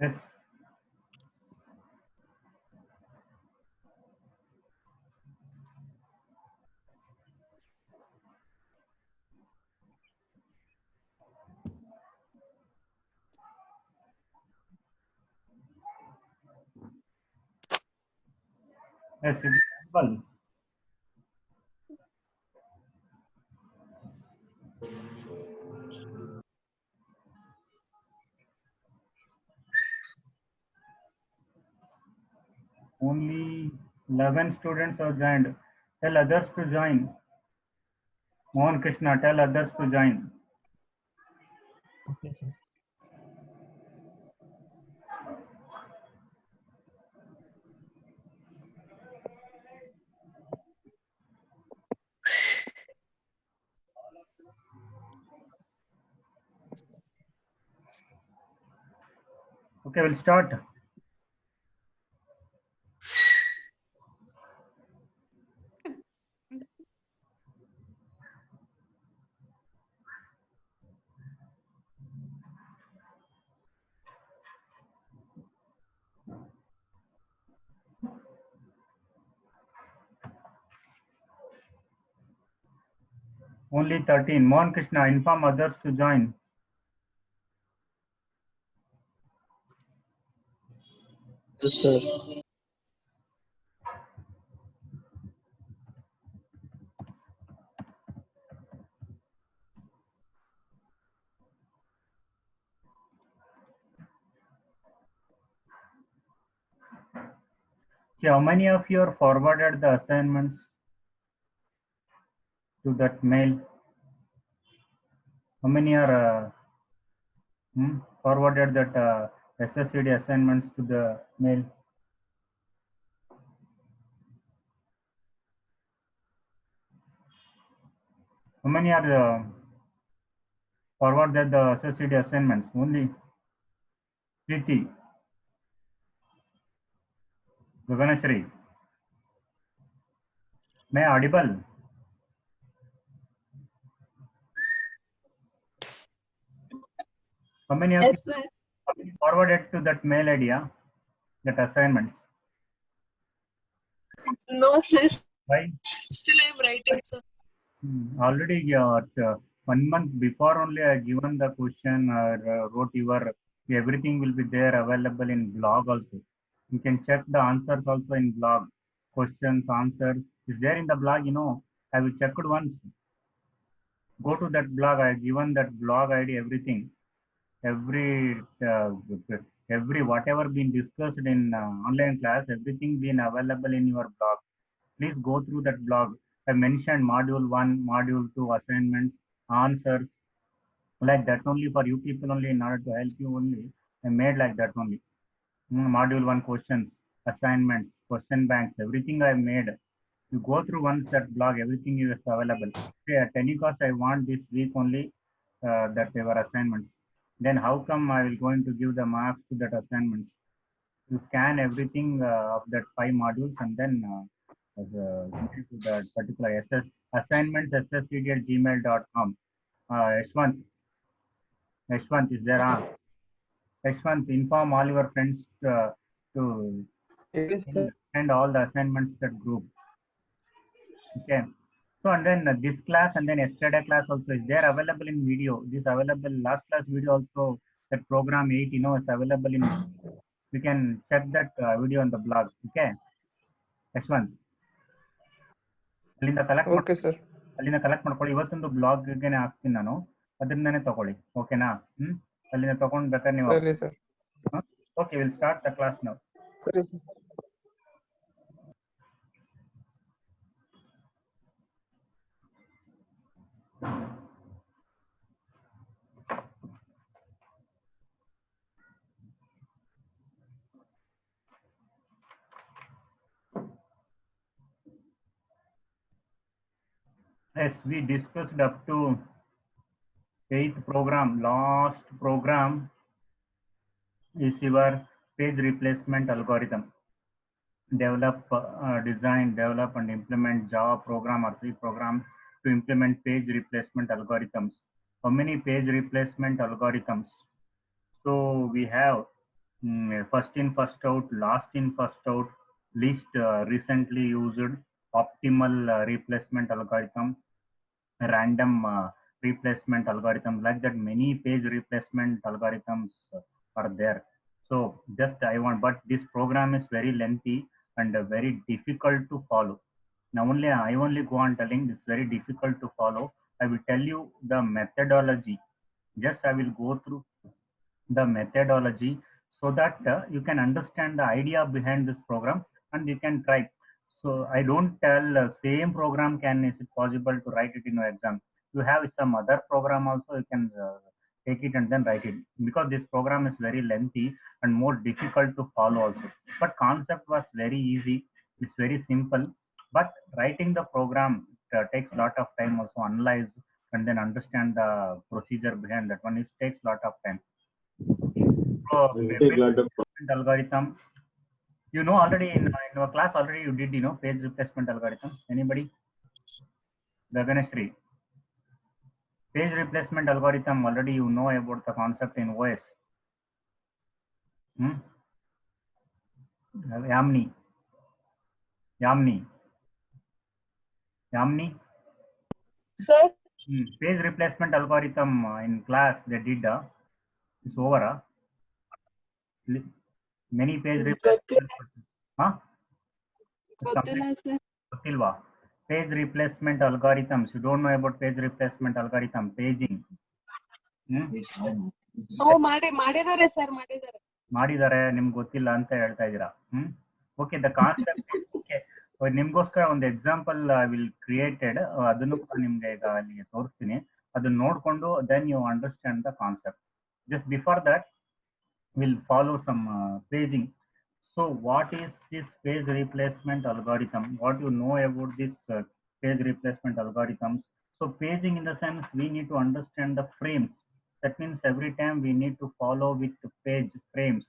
Yes. Yes, it is simple. Only 11 students have joined. Tell others to join. Mohan Krishna, tell others to join. Okay, sir. Okay, we'll start. Only 13. Mohan Krishna, inform others to join. Yes, sir. See, how many of you are forwarded the assignments to that mail? How many are forwarded that SSCD assignments to the mail? How many are forwarded the SSCD assignments? Only Preeti, Gaganashri. May I audible? How many of you Yes, sir. have been forwarded to that mail idea, that assignments? No, sir. Why? Still I am writing, sir. Already 1 month before only I given the question or wrote your everything will be there available in blog also. You can check the answers also in blog. Questions, answers is there in the blog. I will check it once. Go to that blog. I have given that blog ID everything. Every every whatever been discussed in online class, everything been available in your blog. Please go through that blog. I mentioned module 1, module 2 assignments, answers, like that only for you people only, in order to help you only. I made like that only. Module 1 questions, assignments, question banks, everything I made. You go through once that blog, everything is available. Okay, at any cost, I want this week only that they were assignments. Then how come I will going to give the marks to that assignments? You scan everything of that 5 modules and then email to that particular assignments sscd at gmail.com. Yashwant is there. Yashwant, inform all your friends to Yes, sir. send all the assignments that group. Okay. So and then this class and then yesterday class also is there available in video. This available last class video also, that program 8 is available in. You can check that video on the blog. Okay. Yashwant. ಅಲ್ಲಿಂದ collect Okay, sir. ಅಲ್ಲಿಂದ collect ಮಾಡ್ಕೊಳ್ಳಿ. ಇವತ್ತೊಂದು ಬ್ಲಾಗ್ಗೆ ಹಾಕ್ತೀನಿ ನಾನು, ಅದರಿಂದನೇ ತಗೊಳ್ಳಿ. ಓಕೆನಾ? ಅಲ್ಲಿಂದ ತಗೊಂಡು ಬೇಕಾದ್ರೆ ನೀವು. Sorry, sir. Okay, will start the class now. Sorry. Yes, we discussed up to 8th program. Last program is your page replacement algorithm. Develop, design, develop and implement Java program or C program to implement page replacement algorithms. How many page replacement algorithms? So we have first in, first out, last in, first out, least recently used, optimal replacement algorithm, random replacement algorithm, like that many page replacement algorithms are there. So just I want, but this program is very lengthy and very difficult to follow. Now only I only go on telling it's very difficult to follow. I will tell you the methodology. Just I will go through the methodology so that you can understand the idea behind this program and you can try. So I don't tell same program can is it possible to write it in your exam. You have some other program also you can take it and then write it, because this program is very lengthy and more difficult to follow also. But concept was very easy. It's very simple. But writing the program takes lot of time also, analyze and then understand the procedure behind that one. It takes lot of time. So Take page lot of replacement algorithm. You know already in your class already you did page replacement algorithm. Anybody? Gaganeshri. Page replacement algorithm already you know about the concept in OS. Hmm? Yamni. Yamni. Yamni. Sir, Page replacement algorithm in class they did. It's over. Many page replacement. Huh? It's complete. ಗೊತ್ತಿಲ್ಲ sir. ಗೊತ್ತಿಲ್ವಾ? Page replacement algorithms. You don't know about page replacement algorithm, paging. ಮಾಡಿದ್ದಾರೆ sir, ಮಾಡಿದ್ದಾರೆ. ಮಾಡಿದ್ದಾರೆ, ನಿಮ್ಗೆ ಗೊತ್ತಿಲ್ಲ ಅಂತ ಹೇಳ್ತಾ ಇದ್ದೀರಾ. Okay, the concept okay. ನಿಮ್ಗೋಸ್ಕರ ಒಂದು ಎಕ್ಸಾಂಪಲ್ ಐ ವಿಲ್ ಕ್ರಿಯೇಟೆಡ್, ಅದನ್ನು ಕೂಡ ನಿಮ್ಗೆ ಈಗ ಅಲ್ಲಿಗೆ ತೋರಿಸ್ತೀನಿ. ಅದನ್ನ ನೋಡ್ಕೊಂಡು then you understand the concept. Just before that will follow some paging. So what is this page replacement algorithm? What you know about this page replacement algorithms? So paging in the sense we need to understand the frames. That means every time we need to follow with the page frames.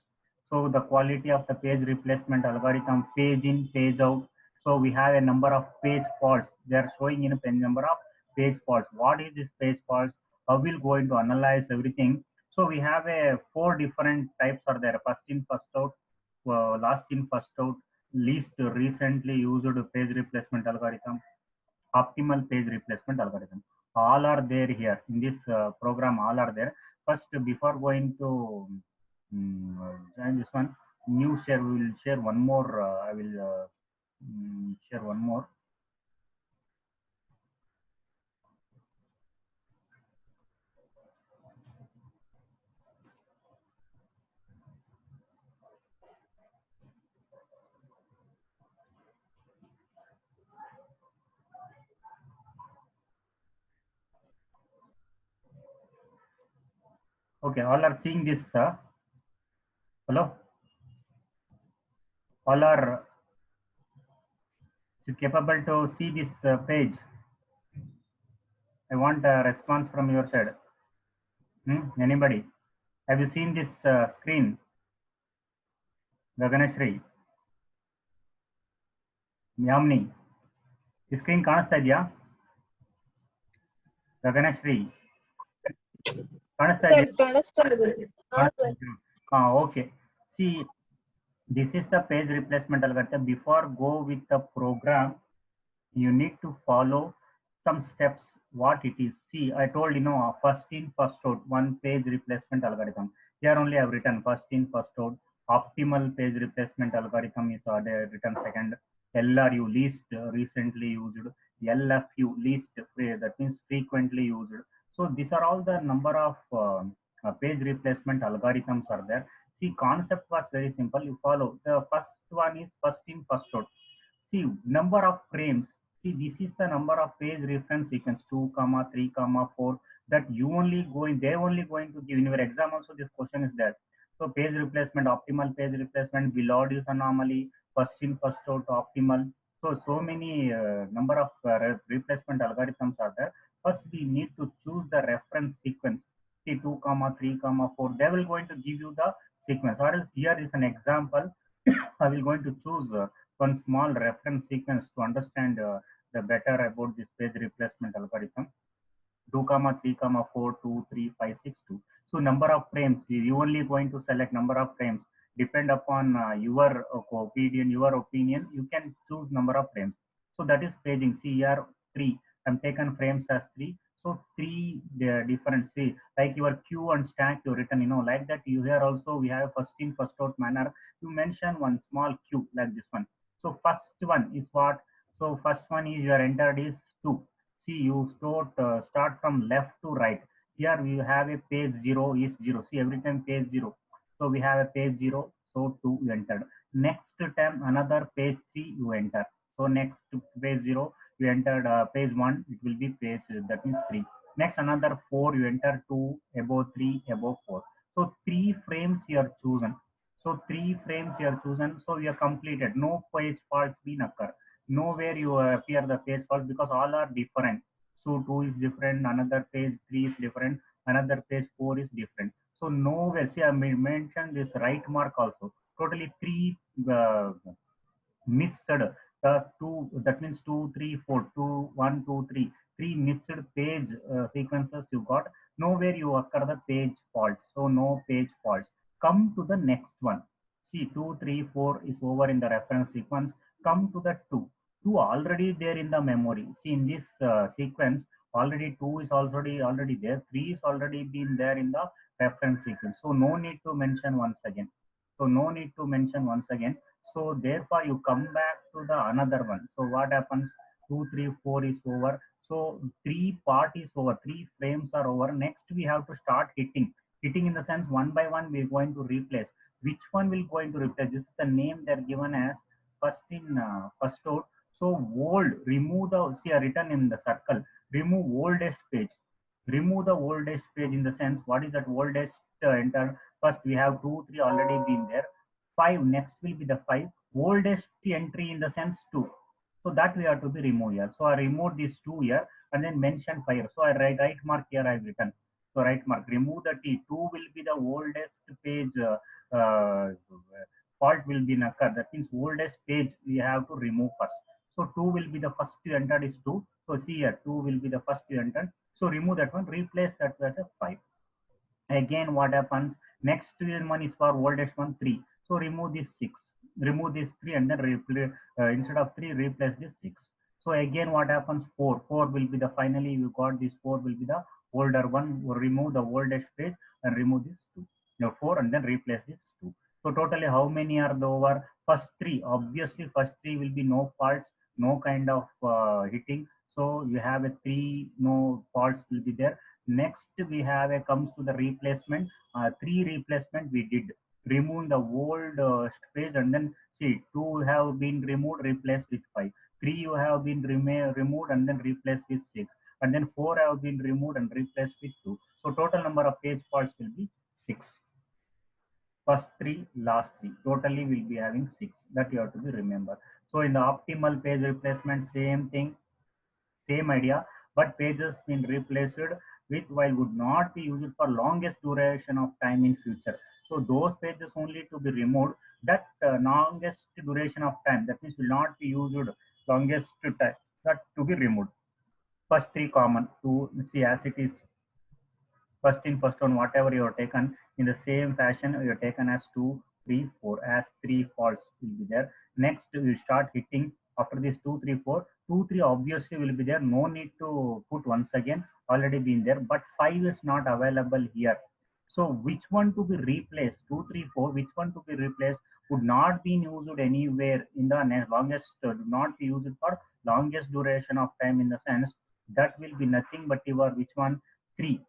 So the quality of the page replacement algorithm, page in, page out. So we have a number of page faults. They are showing in a number of page faults. What is this page faults? How we'll going to analyze everything. So we have a 4 different types are there. First in, first out, last in, first out, least recently used page replacement algorithm, optimal page replacement algorithm. All are there here in this program. All are there. First, before going to join this one, new share. We will share one more. I will share one more. Okay, all are seeing this. Hello, all are capable to see this page. I want a response from your side. Anybody? Have you seen this screen? Gaganeshri, Yamni, screen ಕಾಣಿಸ್ತಾ ಇದೆಯಾ? ಗಗನಶ್ರೀ ಕಾಣಿಸ್ತಾ ಇದೆಯಾ? ಕಾಣಿಸ್ತಾ ಇದೆ. Okay. See, this is the page replacement algorithm. Before go with the program, you need to follow some steps. What it is? See, I told first in, first out, one page replacement algorithm. Here only I have written first in, first out. Optimal page replacement algorithm is written second. LRU, least recently used. LFU, least, that means frequently used. So these are all the number of page replacement algorithms are there. See, concept was very simple. You follow. The first one is first in, first out. See, number of frames. See, this is the number of page reference sequence 2, 3, 4. That you only going, they only going to give in your exam. Also, this question is there. So, page replacement, optimal page replacement, below is anomaly, first in, first out, optimal. So many number of replacement algorithms are there. First, we need to choose the reference sequence. See, 2, 3, 4. They will going to give you the sequence. Or else here is an example. I will going to choose one small reference sequence to understand the better about this page replacement algorithm. 2, 3, 4, 2, 3, 5, 6, 2. So number of frames, you only going to select number of frames. depend upon your opinion, you can choose number of frames. So that is paging. See here, 3. I'm taken frames as 3. So 3 different. See, like your queue and stack you written, like that. You here also we have first in first out manner. You mention one small queue like this one. So first one is what? So first one is your entered is 2. See, you start from left to right. Here we have a page 0 is 0. See, every time page 0. So we have a page 0. So 2 you entered. Next time another page 3 you enter. So next to page 0 you entered page 1. It will be page that means 3. Next another 4 you enter 2 above 3 above 4. So 3 frames you are chosen. So 3 frames you are chosen. So you are completed. No page faults been occur. Nowhere you appear the page fault because all are different. So 2 is different, another page 3 is different, another page 4 is different. So nowhere, see I mentioned this right mark also. Totally 3 missed two, that means 2, 3, 4, 2, 1, 2, 3. 3 missed page sequences you got. Nowhere you occur the page fault. So no page faults. Come to the next one. See 2, 3, 4 is over in the reference sequence. Come to the 2. 2 already there in the memory. See in this sequence already 2 is already there. 3 is already been there in the reference sequence. So no need to mention once again. So no need to mention once again. So therefore you come back to the another one. So what happens? 2, 3, 4 is over. So 3 part is over. 3 frames are over. Next we have to start hitting. Hitting in the sense one by one we are going to replace. Which one will going to replace? This is the name they're given as first in first out. So old, remove the, see written in the circle. Remove oldest page. Remove the oldest page in the sense what is that oldest enter. First we have 2, 3 already been there. 5 next will be the 5 oldest entry in the sense 2. So that we have to be removed here. So I remove these 2 here and then mention 5. So I right mark here I've written. So right mark, remove the T. 2 will be the oldest page fault will be in occur. That means oldest page we have to remove first. So 2 will be the first you entered is 2. So see here 2 will be the first you entered. So remove that one, replace that as a 5. Again what happens? Next one is for oldest one 3. So remove this 6. Remove this 3 and then replace instead of 3 replace this 6. So again what happens? 4. 4 will be the finally you got this 4 will be the older one. Remove the oldest page and remove this 2. Now 4 and then replace this 2. So totally how many are the over? First 3. Obviously first 3 will be no faults, no kind of hitting. So you have a 3 no faults will be there. Next we have a comes to the replacement. 3 replacement we did. Remove the old page and then see 2 have been removed, replaced with 5. 3 you have been removed and then replaced with 6. And then 4 have been removed and replaced with 2. So total number of page faults will be 6. First 3, last 3. Totally will be having 6. That you have to be remember. So in the optimal page replacement, same thing, same idea, but pages been replaced with while would not be used for longest duration of time in future. So those pages only to be removed that longest duration of time, that means will not be used longest time, that to be removed. First 3 common to see as it is first in first on whatever you have taken in the same fashion you have taken as 2, 3, 4 as 3 faults will be there. Next you start hitting after this 2, 3, 4. 2, 3 obviously will be there, no need to put once again, already been there, but 5 is not available here. So which one to be replaced? 2, 3, 4. Which one to be replaced would not be used anywhere in the longest, do not be used for longest duration of time in the sense that will be nothing but your which one? 3.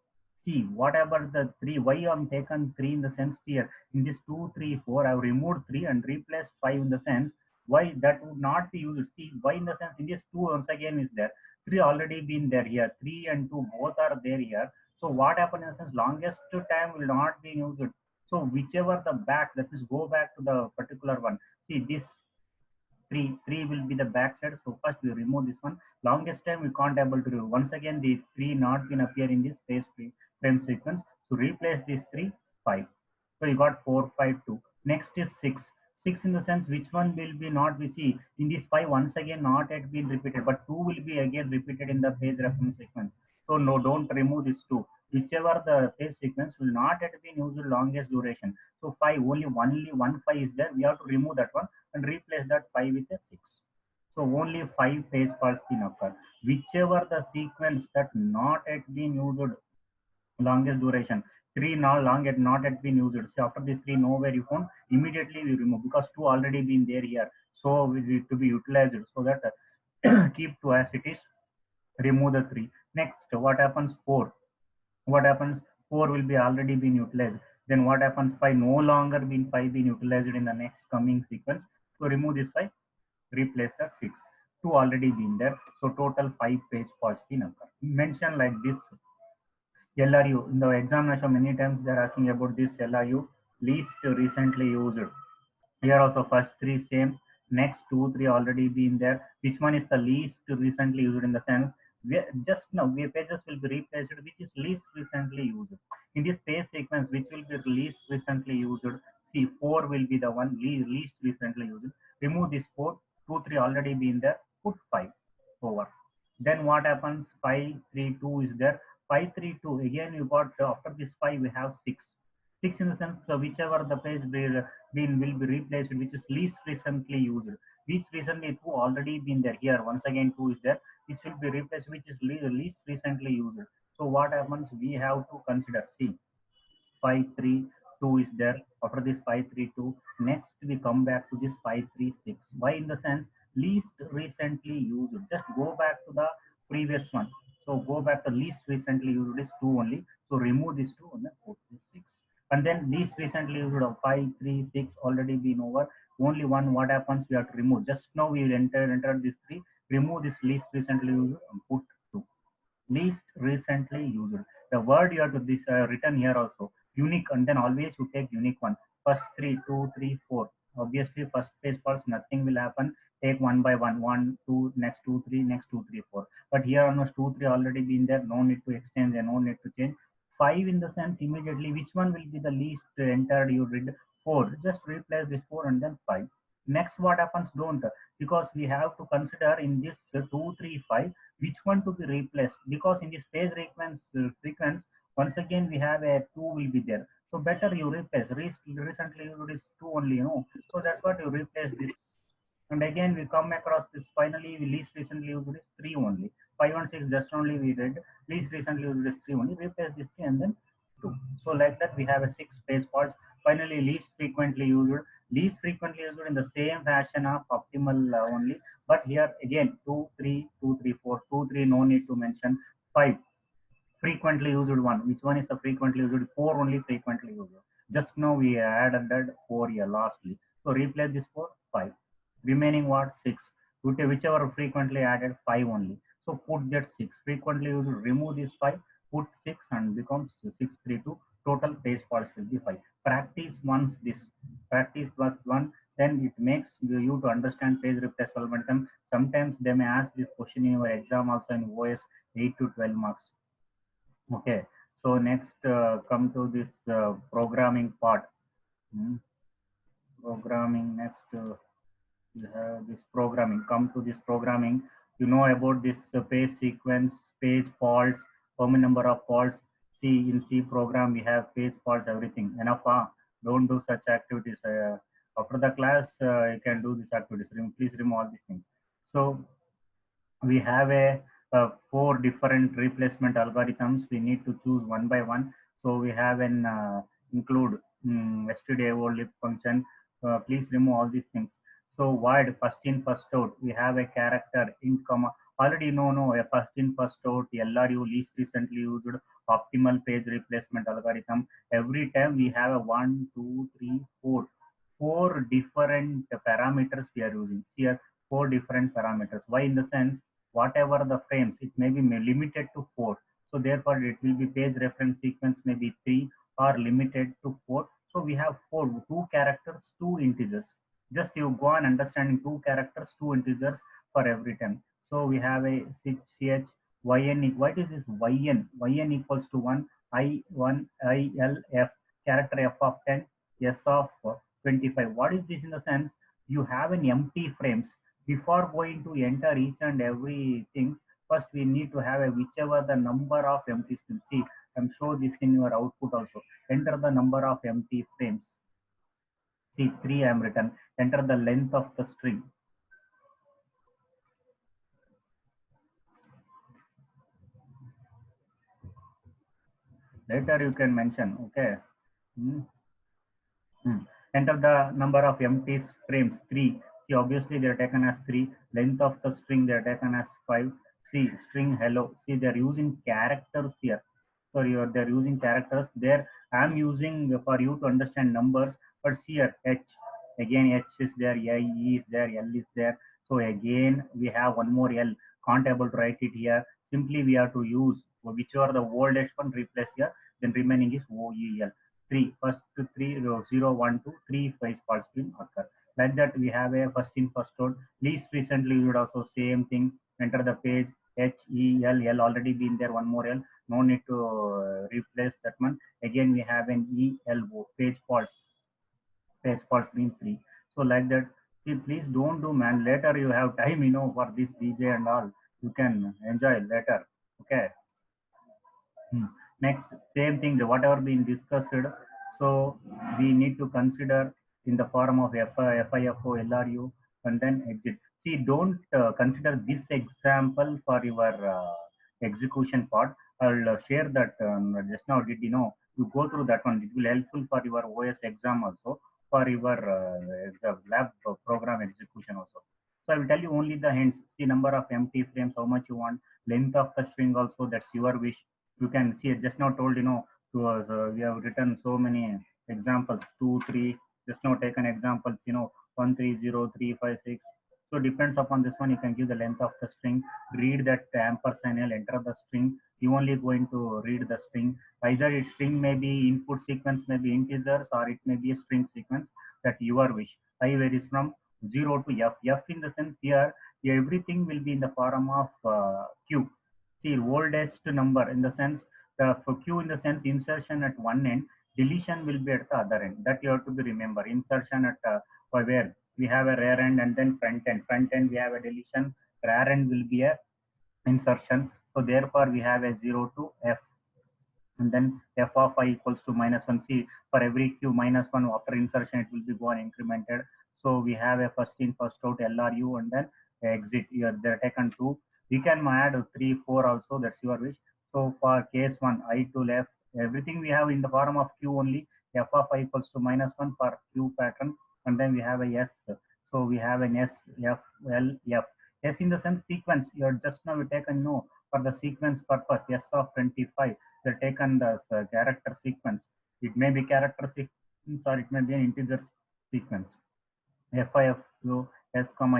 See whatever the 3, why I'm taken 3 in the sense here in this 2, 3, 4 I've removed 3 and replaced 5 in the sense why that would not be used. See why in the sense in this 2 once again is there, 3 already been there here, 3 and 2 both are there here. So what happened in the sense longest time will not be used. So whichever the back, that is go back to the particular one. See this 3 will be the back side. So first we remove this one. Longest time we can't able to remove. Once again the 3 not been appear in this frame sequence. So replace this 3, 5. So you got 4, 5, 2. Next is 6. 6 in the sense which one will be not we see in this 5 once again not yet been repeated, but 2 will be again repeated in the page reference sequence. So no, don't remove this 2. whichever the page sequence will not yet be used longest duration. So 5, only one 5 is there. We have to remove that one and replace that 5 with a 6. So only 5 page faults can occur. Whichever the sequence that not yet been used longest duration, 3 now long yet not yet been used. So after this 3 nowhere you found, immediately we remove because 2 already been there here. So we need to be utilized so that keep 2 as it is, remove the 3. Next, what happens 4? What happens 4 will be already been utilized. Then what happens 5 no longer been 5 been utilized in the next coming sequence. So remove this 5, replace the 6. 2 already been there. So total 5 page faults been occur. Mention like this LRU in the examination many times they are asking about this LRU, least recently used. Here also first 3 same, next 2 3 already been there. Which one is the least recently used in the sense just now we pages will be replaced which is least recently used. In this page sequence which will be least recently used, see 4 will be the one least recently used. Remove this 4, 2 3 already been there, put 5 over. Then what happens 5 3 2 is there, 5 3 2 again you got after this 5 we have 6. 6 in the sense whichever the page will be replaced which is least recently used. Least recently 2 already been there, here once again 2 is there which will be replaced which is least recently used. So what happens we have to consider, see 532 is there, after this 532 next we come back to this 536. Why? In the sense least recently used, just go back to the previous one. So go back to least recently used is 2 only, so remove this 2 and then put this 6. And then least recently used of 536 already been over, only one. What happens we have to remove, just now we entered this 3, remove this least recently used and put 2. Least recently used, the word you have to this written here also unique, and then always you take unique one. First 3 2 3 4, obviously first page false nothing will happen, take one by one, 1 2 next 2 3 next 2 3 4. But here almost 2 3 already been there, no need to exchange and no need to change. 5 in the sense immediately which one will be the least entered you read, 4, just replace this 4 and then 5. Next what happens don't, because we have to consider in this 2 3 5 which one to be replaced, because in this page sequence once again we have a 2 will be there, so better you replace recently used is 2 only, so that's what you replace this. And again we come across this, finally we least recently used is 3 only, 5 and 6 just only we read, least recently used is 3 only, replace this 3 and then 2. So like that we have a 6 page faults. Finally least frequently used in the same fashion of optimal only, but here again 2 3 2 3 4, 2 3 no need to mention. 5 frequently used one, which one is the frequently used, 4 only frequently used, just now we added that 4 here lastly, so replace this 4 5, remaining what 6, whichever frequently added 5 only, so put that 6 frequently used, remove this 5, put 6 and becomes 632. Total page faults will be 5. Practice once this, practice plus 1, then it makes you to understand page replace algorithm. Sometimes they may ask this question in your exam also in OS 8 to 12 marks. Okay, so next come to this programming part. Programming next, you have this programming. Come to this programming. You know about this page sequence, page faults, how many number of faults. See in C program we have page faults, everything. Enough, don't do such activities. After the class, you can do these activities. Please remove all these things. So we have a 4 different replacement algorithms. We need to choose one by one. So we have an include yesterday old lib function. Please remove all these things. So void first in first out, we have a character in comma, already no a first in first out LRU, least recently used optimal page replacement algorithm. Every time we have a 1 2 3 4, 4 different parameters we are using here, 4 different parameters. Why? In the sense whatever the frames, it may be limited to 4, so therefore it will be page reference sequence may be 3 or limited to 4. So we have 4, 2 characters, 2 integers. Just you go on understanding 2 characters, 2 integers for every time. So we have a ch yn. What is this yn? Yn equals to 1, I1 ILF, character f of 10, s of 25. What is this? In the sense you have an empty frames. Before going to enter each and everything, first we need to have a whichever the number of empty strings. See I'm sure this in your output also. Enter the number of empty frames. See, 3 I am written. Enter the length of the string. Later you can mention, okay. Hmm. Enter the number of empty frames, 3. See, obviously they are taken as 3. Length of the string they are taken as 5. See, string hello. See, they are using characters here. So they're using characters. There I'm using for you to understand numbers, but here H. Again H is there, E is there, L is there. So again we have one more L. Can't able to write it here. Simply we have to use whichever the oldest one replace here, then remaining is OEL. 3 first 3 0 1 2 3 5 false will occur. Like that we have a first in first out. Least recently we would also same thing. Enter the page HEL already been there, one more L, no need to replace that one. Again we have an ELO, page false being 3. So like that. See, please don't do, man. Later you have time, for this DJ and all. You can enjoy later. Okay. Next, same thing, whatever been discussed. So we need to consider in the form of FIFO, LRU, and then exit. See, don't consider this example for your execution part. I'll share that just now. Did you know? You go through that one. It will helpful for your OS exam also, for your the lab program execution also. So I will tell you only the hints. See, number of empty frames, how much you want, length of the string also. That's your wish. You can see, just now told, to us, we have written so many examples, 2 3, just now taken examples, 1 3 0 3 5 6. So depends upon this one, you can give the length of the string, read that ampersand L, enter the string. You only going to read the string. Either its string may be input sequence, may be integers, or it may be a string sequence, that your wish. I varies from 0 to F. F in the sense here everything will be in the form of Q. See, oldest number in the sense, the for Q in the sense insertion at one end, deletion will be at the other end. That you have to be remember. Insertion at for where we have a rear end and then front end. Front end we have a deletion. Rear end will be a insertion. So therefore we have a 0 to F, and then f of I equals to -1. See, for every q -1 after insertion it will be gone incremented. So we have a first in first out LRU, and then exit here they're taken 2. We can add 3 4 also, that's your wish. So for case 1, I to left, everything we have in the form of q only. F of I equals to -1 for q pattern, and then we have a s. So we have an s, f, l, f. S in the sense sequence. You're just now we taken no for the sequence purpose. S of 25. They're taken the character sequence. It may be character sequence or it may be an integer sequence. FIF, S, F, L,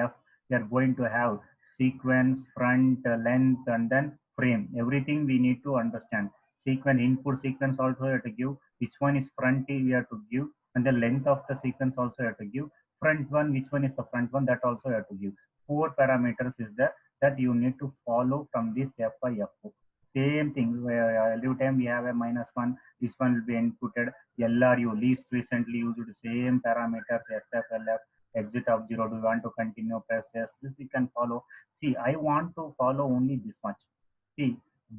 F. We are going to have sequence, front, length, and then frame. Everything we need to understand. Sequence, input sequence also you have to give. Which one is front we have to give, and the length of the sequence also you have to give. Front one, which one is the front one, that also you have to give. 4 parameters is there that you need to follow from this FIFO. Same thing, every time we have a -1, this one will be inputted. LRU, least recently used same parameters, SFLF, exit of 0. Do you want to continue? Press yes. This you can follow. See, I want to follow only this much. See,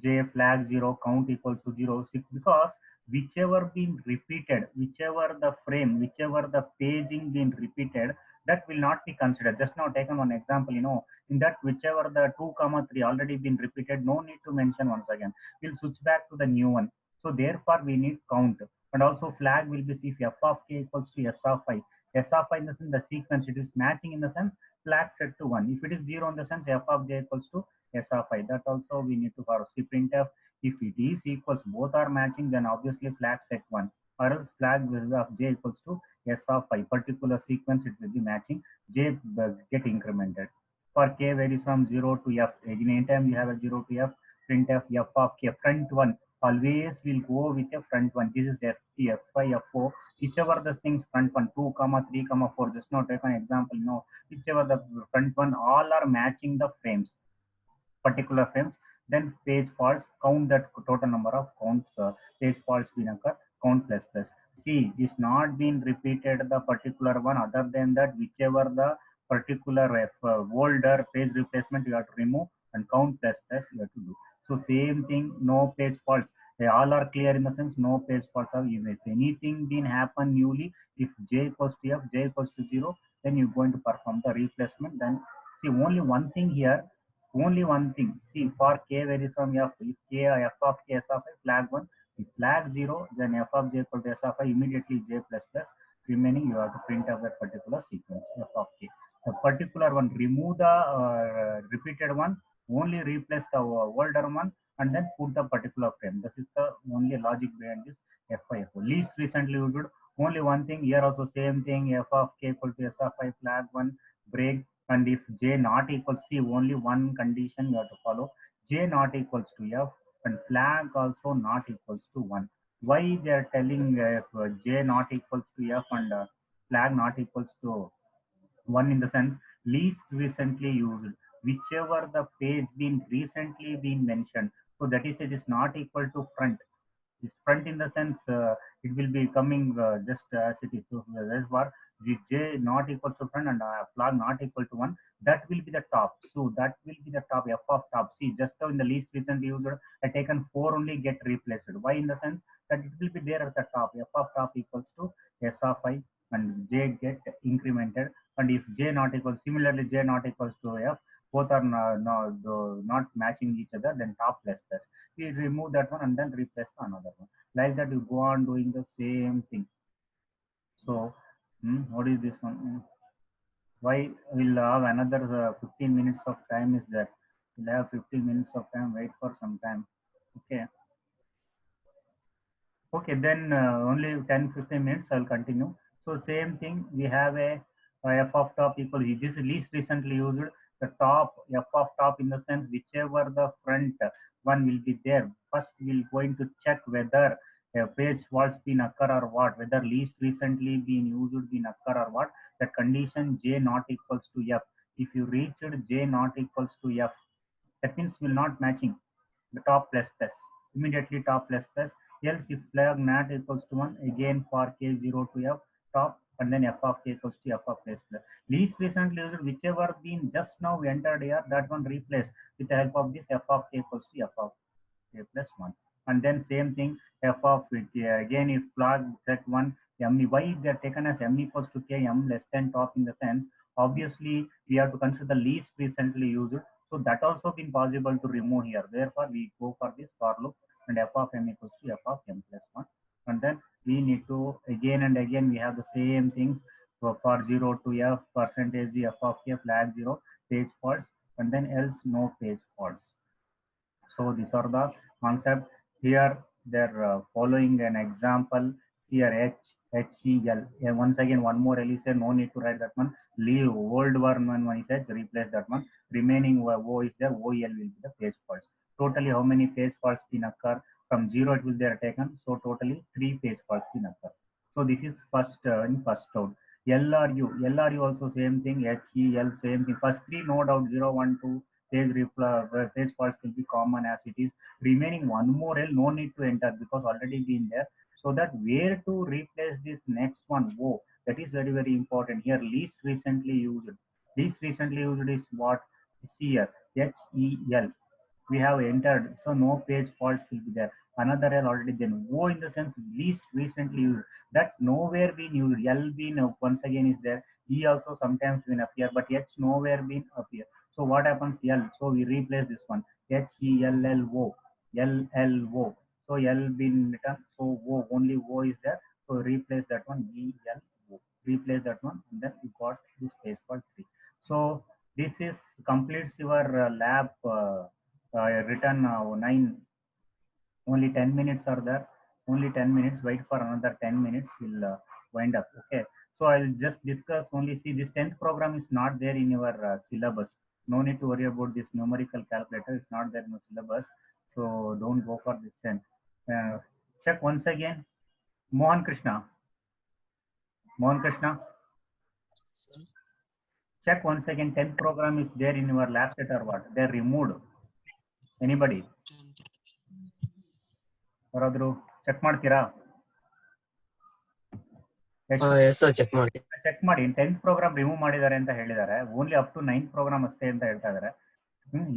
J flag 0, count equals to 0, 6, because whichever been repeated, whichever the frame, whichever the paging been repeated, that will not be considered. Just now taken one example, in that whichever the 2 comma 3 already been repeated, no need to mention once again. We'll switch back to the new one. So therefore we need count. And also flag will be, if f of k equals to s of I. S of I in the sense the sequence, it is matching in the sense flag set to 1. If it is 0 in the sense f of j equals to s of I. That also we need to follow. See, printf, if it is equals, both are matching, then obviously flag set 1. Or else flag of j equals to s of I. Particular sequence it will be matching. J get incremented. For k varies from 0 to f. Again, anytime you have a 0 to f, printf f of k, front one. Always will go with a front one. This is FT, F5, F4. Whichever the things front one, 2, 3, 4. Just now take an example. Whichever the front one, all are matching the frames, particular frames. Then page faults, count that total number of counts. Page faults been occur, count plus plus. See, this not been repeated the particular one. Other than that, whichever the particular older page replacement you have to remove, and count plus plus you have to do. So So same thing, no page faults. They all are clear in the sense no page faults are. If anything been happen newly, if j equals to f, j equals to 0, then you're going to perform the replacement. Then see only one thing here, only one thing. See, for k varies from f, if k f of k s of I flag 1, if flag 0, then f of j equal to s of I, immediately j plus plus, remaining you have to print out that particular sequence f of k. The particular one, remove the repeated one, only replace the older one, and then put the particular frame. This is the only logic behind this FIFO. Least recently used, only one thing here also same thing, f of k equal to s of I flag 1 break, and if j not equals, see only one condition you have to follow, j not equals to f and flag also not equals to 1. Why they are telling if j not equals to f and flag not equals to 1, in the sense least recently used, whichever the page been recently been mentioned, so that is it is not equal to front. Is front in the sense it will be coming just as it is. So that's why j not equal to front and flag not equal to 1, that will be the top. So that will be the top, f of top. See, just now in the least recently used, I taken 4 only get replaced. Why? In the sense that it will be there at the top, f of top equals to s of I, and j get incremented. And if j not equals, similarly j not equals to f, both are not matching each other, then top plus plus, we remove that one and then replace another one. Like that, you go on doing the same thing. So, what is this one? Why we'll have another 15 minutes of time is that we'll have 15 minutes of time. Wait for some time. Okay. Okay, then only 10-15 minutes I'll continue. So same thing, we have a f of top equal, this is least recently used, the top, f of top in the sense whichever the front one will be there. First we're going to check whether a page faults been occur or what, whether least recently been used been occur or what. The condition j not equals to f. If you reached j not equals to f, that means will not matching the top plus plus, immediately top plus plus. Else if flag not equals to 1, again for k0 to f top, and then f of k equals to f of plus plus. Least recently used, whichever been just now entered here, that one replaced with the help of this f of k equals to f of k plus 1. And then same thing, f of again if flag set 1, m, why they are taken as m equals to k, m less than top, in the sense obviously we have to consider the least recently used. So that also been possible to remove here. Therefore, we go for this for loop and f of m equals to f of m plus 1. And then we need to again and again we have the same things for 0 to f, percentage f of k, flag 0, page faults, and then else no page faults. So these are the concepts. Here they're following an example. Here H, E, L. Once again, one more L is there. No need to write that one. Leave old one when he says replace that one. Remaining O is there. OL will be the page faults. Totally, how many page faults can occur? From 0 it will be taken. So totally 3 page faults can occur. So this is first in first out. LRU also same thing. HEL same thing. First 3 no doubt 0, 1, 2. Page faults will be common as it is. Remaining one more L, no need to enter because already been there. So that where to replace this next one O, that is very very important. Here least recently used. Least recently used is what? Here HEL. We have entered, so no page faults will be there. Another L already then. O in the sense least recently used. That nowhere been used. L been once again is there. E also sometimes been appear, but H nowhere been appear. So what happens? L. So we replace this one. HELLO. LLO. So L been written. So O, only O is there. So replace that one. ELO. Replace that one. And then you got this page fault 3. So this is completes your lab written 9. Only 10 minutes are there. Only 10 minutes. Wait for another 10 minutes. We'll wind up. Okay. So I'll just discuss only. See, this 10th program is not there in your syllabus. No need to worry about this numerical calculator. It's not there in the syllabus. So don't go for this 10th. Check once again. Mohan Krishna. Mohan Krishna. Sir. Check once again. 10th program is there in your lab set or what? They're removed. Anybody? ಯಾರಾದರೂ check ಮಾಡ್ತೀರಾ? Yes sir, check ಮಾಡಿ. Check ಮಾಡಿ. 10th program remove ಮಾಡಿದ್ದಾರೆ ಅಂತ ಹೇಳಿದ್ದಾರೆ. Only up to 9th program ಅಷ್ಟೇ ಅಂತ ಹೇಳ್ತಾ ಇದ್ದಾರೆ.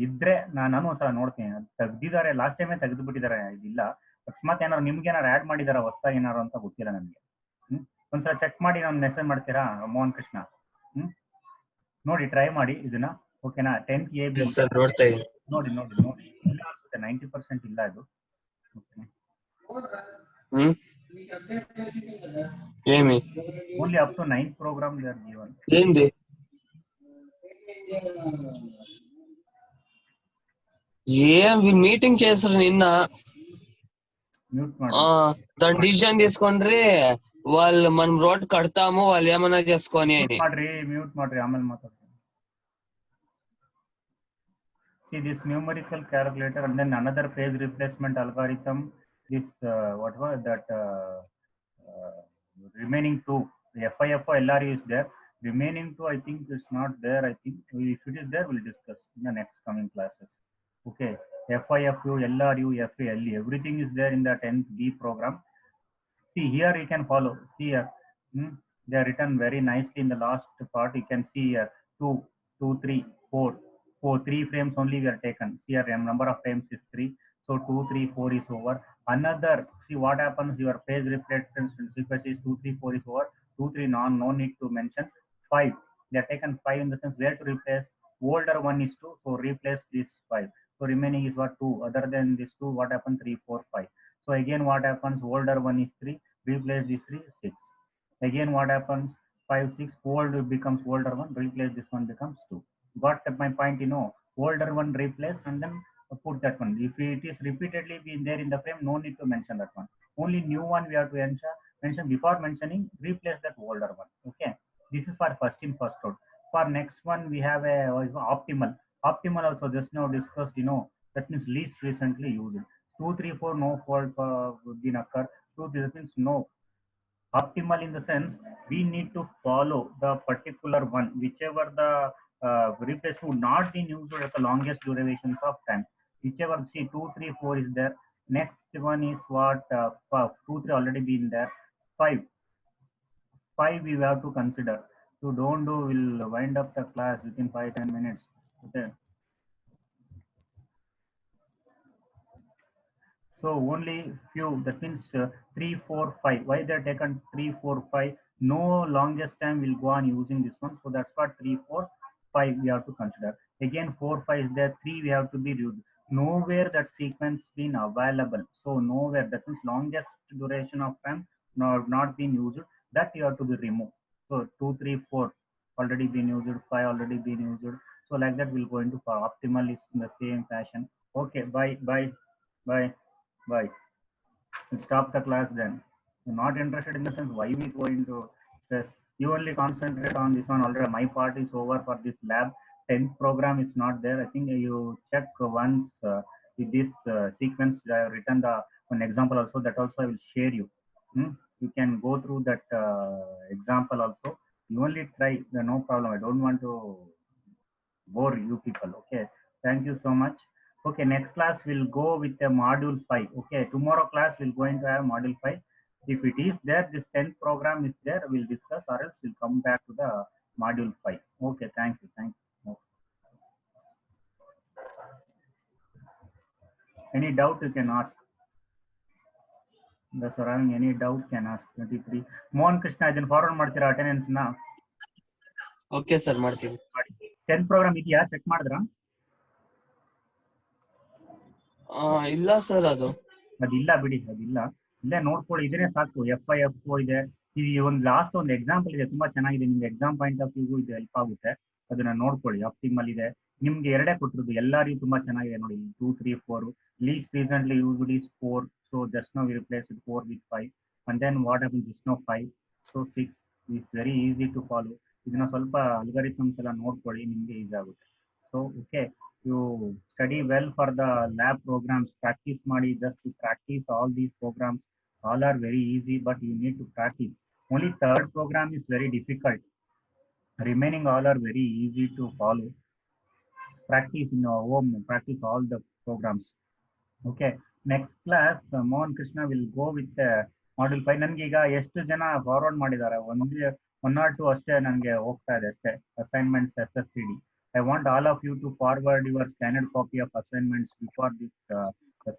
ಇದ್ರೆ ನಾನು ಒಂದ್ಸಲ ನೋಡ್ತೀನಿ. ತೆಗ್ದಿದ್ದಾರೆ, ಲಾಸ್ಟ್ ಟೈಮೇ ತೆಗೆದು ಬಿಟ್ಟಿದ್ದಾರೆ, ಇದಿಲ್ಲ. ಅಕಸ್ಮಾತ್ ಏನಾರು ನಿಮ್ಗೆ ಏನಾರು ಆ್ಯಡ್ ಮಾಡಿದಾರ ಹೊಸದಾಗಿ ಏನಾರು ಅಂತ ಗೊತ್ತಿಲ್ಲ ನನಗೆ. ಒಂದ್ಸಲ ಚೆಕ್ ಮಾಡಿ ನಾನು ಮೆಸೇಜ್ ಮಾಡ್ತೀರಾ ಮೋಹನ್ ಕೃಷ್ಣ? ನೋಡಿ ಟ್ರೈ ಮಾಡಿ ಇದನ್ನ, ಓಕೆನಾ? 10th AB ಸರ್ ನೋಡ್ತಾ ಇದ್ದೀನಿ. ನೋಡಿ ಇಲ್ಲ ಅನ್ಸುತ್ತೆ, 90% ಇಲ್ಲ ಇದು. ಏಮಿ only up to 9th program they are given. ఏంది ఏం మీటింగ్ చేసారు నిన్న. మ్యూట్ ಮಾಡಿ. దాని డిసిజన్ తీసుకుండ్రి, వాళ్ళు మనం రోడ్ కడతాము, వాళ్ళు ఏమన్నా చేసుకొని అని. ಮ್ಯೂಟ್ ಮಾಡ್ರಿ ಆಮೇಲೆ ಮಾತಾಡ್ತೀನಿ. See this numerical calculator and then another page replacement algorithm. This what was that remaining two, FIFO LRU is there. Remaining two I think is not there. I think if it is there we'll discuss in the next coming classes. Okay, FIFO, LRU, FALE, everything is there in the 10th B program. See here you can follow. See here, they are written very nicely in the last part. You can see here 2, 2, 3, 4. 3 frames only we are taken. See here number of frames is 3. So 2, 3, 4 is over. Another, see what happens, your page replacement sequence is 2, 3, 4 is over. 2, 3 no need to mention. 5, they are taken 5 in the sense where to replace. Older one is 2, so replace this 5. So remaining is what, 2. Other than this 2, what happens, 3, 4, 5. So again what happens, older one is 3, replace this 3, 6. Again what happens, 5, 6, old becomes older one, replace this one becomes 2. Got my point? Older one replace and then put that one. If it is repeatedly been there in the frame, no need to mention that one. Only new one we have to mention before mentioning, replace that older one. Okay, this is for first in first out. For next one we have a optimal also just now discussed. That means least recently used. 2, 3, 4 no fault been occur. 2, this means no. Optimal in the sense we need to follow the particular one, whichever the replace would not be used at the longest durations of time. Whichever, see 2, 3, 4 is there. Next one is what, 2, 3 already been there. 5 we have to consider. So don't do, we'll wind up the class within 5-10 minutes. Okay. So only few, that means 3, 4, 5. Why they are taken 3, 4, 5? No longest time will go on using this one. So that's what 3, 4, 5 we have to consider. Again 4, 5 is there. 3 we have to be used. Nowhere that sequence been available. So nowhere, that means longest duration of time not been used. That you have to be removed. So 2, 3, 4 already been used. 5 already been used. So like that we'll go into optimal is in the same fashion. Okay, bye. Stop the class then. You're not interested in the sense why we go into stress. You only concentrate on this one. Already my part is over for this lab. 10th program is not there. I think you check once with this sequence. I have written the one example also. That also I will share you. You can go through that example also. You only try. No problem. I don't want to bore you people. Okay. Thank you so much. Okay, next class we'll go with the module 5. Okay, tomorrow class we'll going to have module 5. If it is there, this 10th program is there, we'll discuss, or else we'll come back to the module 5. Okay, thank you. Okay. Any doubt you can ask. Those are having any doubt can ask. 23. Mohan Krishna, then forward ಮಾಡ್ತೀರಾ attendance na? Okay sir, ಮಾಡ್ತೀನಿ. 10th program ಇದೆಯಾ, check ಮಾಡಿದ್ರಾ? ಇಲ್ಲ sir, ಅದಿಲ್ಲ ಬಿಡಿ, ಅದಿಲ್ಲ. ಇಲ್ಲೇ ನೋಡ್ಕೊಳ್ಳಿ, ಇದನ್ನೇ ಸಾಕು. FIFO ಇದೆ. ಈ ಒಂದು ಲಾಸ್ಟ್ ಒಂದು ಎಕ್ಸಾಂಪಲ್ ಇದೆ, ತುಂಬಾ ಚೆನ್ನಾಗಿದೆ. ನಿಮ್ಗೆ ಎಕ್ಸಾಮ್ ಪಾಯಿಂಟ್ ಆಫ್ ವ್ಯೂ ಇದು ಹೆಲ್ಪ್ ಆಗುತ್ತೆ. ಅದನ್ನ ನೋಡ್ಕೊಳ್ಳಿ. ಆಪ್ಟಿಮಲ್ ಇದೆ, ನಿಮ್ಗೆ ಎರಡೇ ಕೊಟ್ಟಿರೋದು. ಎಲ್ಲರಿಗೂ ತುಂಬಾ ಚೆನ್ನಾಗಿದೆ ನೋಡಿ. 2, 3, 4 least recently used is 4. So just now we replaced 4 with 5, and then what happens is now 5. So 6 is very easy to follow. ಇದನ್ನ ಸ್ವಲ್ಪ ಅಲ್ಗಾರಿಥಮ್ಸ್ ಎಲ್ಲ ನೋಡ್ಕೊಳ್ಳಿ, ನಿಮ್ಗೆ ಈಸಿ ಆಗುತ್ತೆ. So okay, you study well for the lab programs. Practice ಮಾಡಿ, just to practice all these programs. All are very easy, but you need to practice. Only third program is very difficult. Remaining all are very easy to follow. Practice in your home, practice all the programs. Okay, next class Mohan Krishna will go with module 5. ನನಗೆ ಈಗ ಎಷ್ಟು ಜನ forward ಮಾಡಿದ್ದಾರೆ, 1 or 2 ಅಷ್ಟೇ ನನಗೆ ಹೋಗ್ತಾ ಇದೆ ಅಷ್ಟೇ. Assignments SSCD I want all of you to forward your scanned copy of assignments before this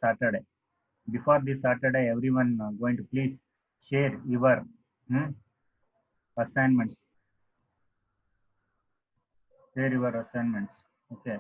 Saturday. Before this Saturday, everyone going to please share your assignments. Share your assignments. Okay.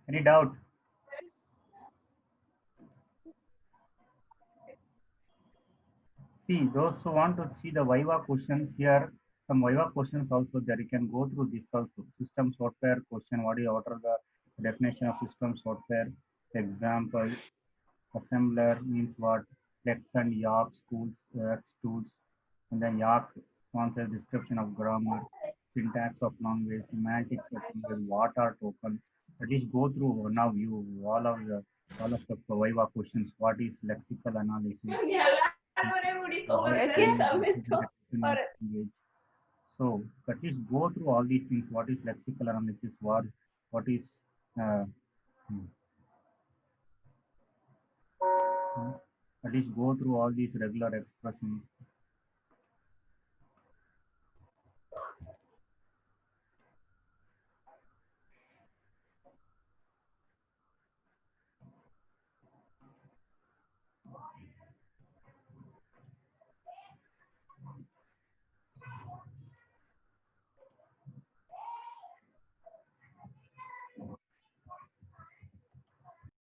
Any doubt? See, those who want to see the Viva questions here, some Viva questions also there. You can go through this also. System software question. What are the definition of system software? Example. Assembler means what? Flex and York schools, tools, and then York sponsors description of grammar, syntax of language, semantics of language, what are tokens. At least go through now you all of the Viva questions. What is lexical analysis? So at least go through all these things. What is lexical analysis? What is uh, hmm, at least go through all these regular expressions.